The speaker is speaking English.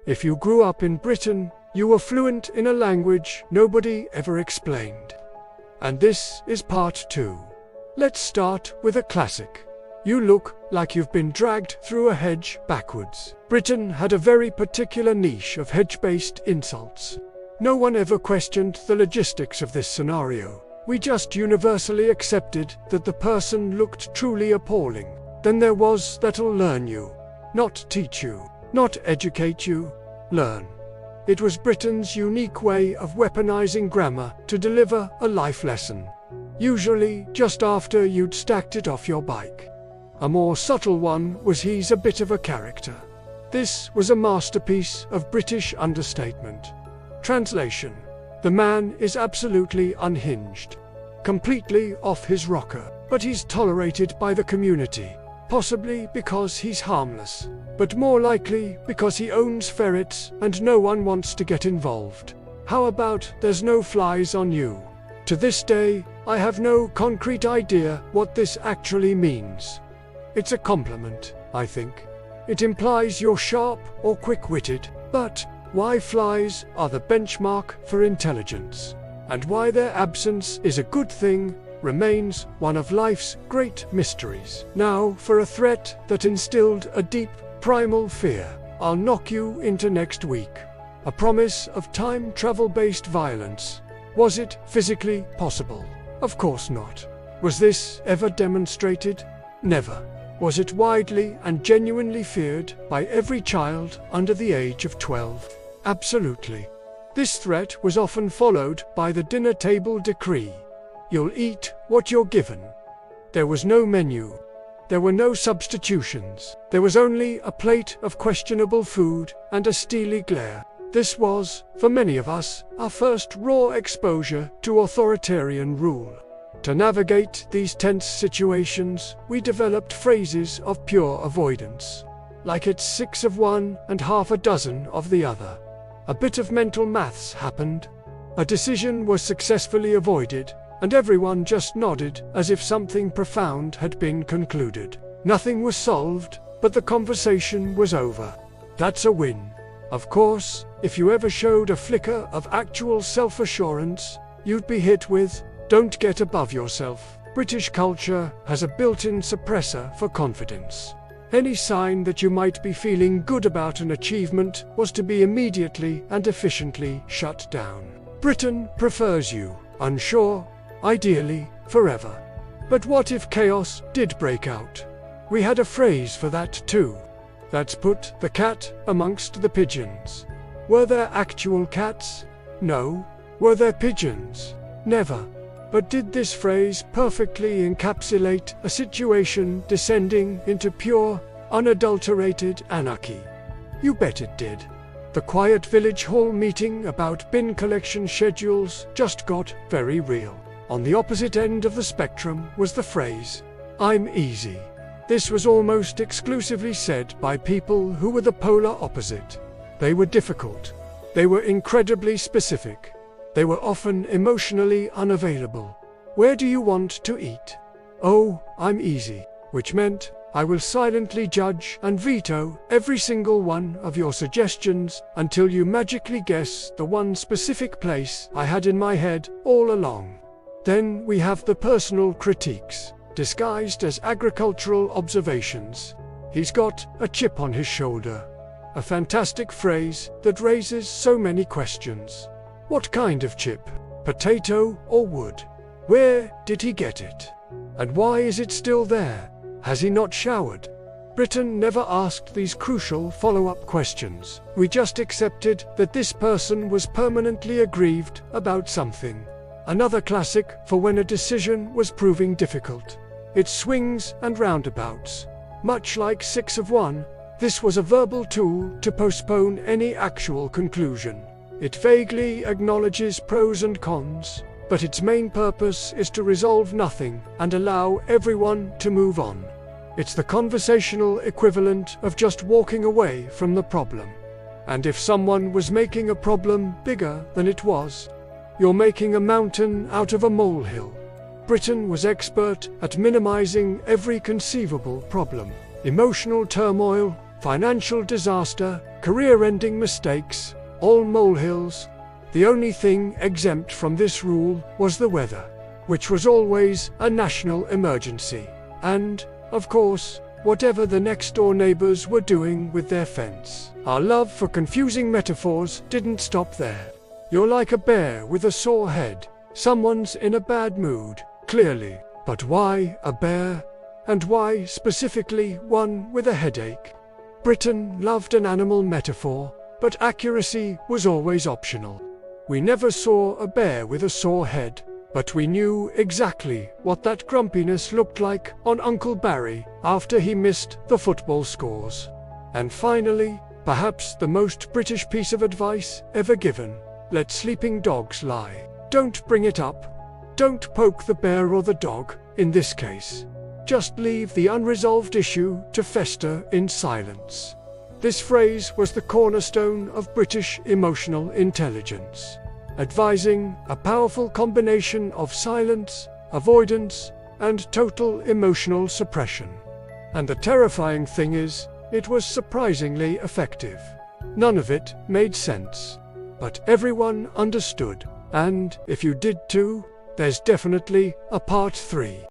If you grew up in Britain, you were fluent in a language nobody ever explained. And this is part 2. Let's start with a classic. You look like you've been dragged through a hedge backwards. Britain had a very particular niche of hedge-based insults. No one ever questioned the logistics of this scenario. We just universally accepted that the person looked truly appalling. Then there was that'll learn you. Not teach you. Not educate you. Learn. It was Britain's unique way of weaponizing grammar to deliver a life lesson. Usually just after you'd stacked it off your bike. A more subtle one was he's a bit of a character. This was a masterpiece of British understatement. Translation: the man is absolutely unhinged. Completely off his rocker, but he's tolerated by the community. Possibly because he's harmless, but more likely because he owns ferrets and no one wants to get involved. How about there's no flies on you? To this day, I have no concrete idea what this actually means. It's a compliment, I think. It implies you're sharp or quick-witted, but why flies are the benchmark for intelligence, and why their absence is a good thing, remains one of life's great mysteries. Now for a threat that instilled a deep, primal fear. I'll knock you into next week. A promise of time travel-based violence. Was it physically possible? Of course not. Was this ever demonstrated? Never. Was it widely and genuinely feared by every child under the age of 12? Absolutely. This threat was often followed by the dinner table decree. You'll eat what you're given. There was no menu. There were no substitutions. There was only a plate of questionable food and a steely glare. This was, for many of us, our first raw exposure to authoritarian rule. To navigate these tense situations, we developed phrases of pure avoidance. Like it's 6 of one and half a dozen of the other. A bit of mental maths happened. A decision was successfully avoided, and everyone just nodded as if something profound had been concluded. Nothing was solved, but the conversation was over. That's a win. Of course, if you ever showed a flicker of actual self-assurance, you'd be hit with, "Don't get above yourself." British culture has a built-in suppressor for confidence. Any sign that you might be feeling good about an achievement was to be immediately and efficiently shut down. Britain prefers you, unsure, ideally, forever. But what if chaos did break out? We had a phrase for that too. That's put the cat amongst the pigeons. Were there actual cats? No. Were there pigeons? Never. But did this phrase perfectly encapsulate a situation descending into pure, unadulterated anarchy? You bet it did. The quiet village hall meeting about bin collection schedules just got very real. On the opposite end of the spectrum was the phrase, "I'm easy." This was almost exclusively said by people who were the polar opposite. They were difficult. They were incredibly specific. They were often emotionally unavailable. "Where do you want to eat?" "Oh, I'm easy," which meant, "I will silently judge and veto every single one of your suggestions until you magically guess the one specific place I had in my head all along." Then we have the personal critiques, disguised as agricultural observations. "He's got a chip on his shoulder." A fantastic phrase that raises so many questions. What kind of chip? Potato or wood? Where did he get it? And why is it still there? Has he not showered? Britain never asked these crucial follow-up questions. We just accepted that this person was permanently aggrieved about something. Another classic for when a decision was proving difficult. Its swings and roundabouts. Much like 6 of one, this was a verbal tool to postpone any actual conclusion. It vaguely acknowledges pros and cons, but its main purpose is to resolve nothing and allow everyone to move on. It's the conversational equivalent of just walking away from the problem. And if someone was making a problem bigger than it was, you're making a mountain out of a molehill. Britain was expert at minimizing every conceivable problem. Emotional turmoil, Financial disaster, career-ending mistakes, all molehills. The only thing exempt from this rule was the weather, which was always a national emergency. And, of course, whatever the next-door neighbors were doing with their fence. Our love for confusing metaphors didn't stop there. You're like a bear with a sore head. Someone's in a bad mood, clearly. But why a bear? And why specifically one with a headache? Britain loved an animal metaphor, but accuracy was always optional. We never saw a bear with a sore head, but we knew exactly what that grumpiness looked like on Uncle Barry after he missed the football scores. And finally, perhaps the most British piece of advice ever given: let sleeping dogs lie. Don't bring it up. Don't poke the bear or the dog, in this case. Just leave the unresolved issue to fester in silence. This phrase was the cornerstone of British emotional intelligence, advising a powerful combination of silence, avoidance, and total emotional suppression. And the terrifying thing is, it was surprisingly effective. None of it made sense, but everyone understood, and if you did too, there's definitely a part 3.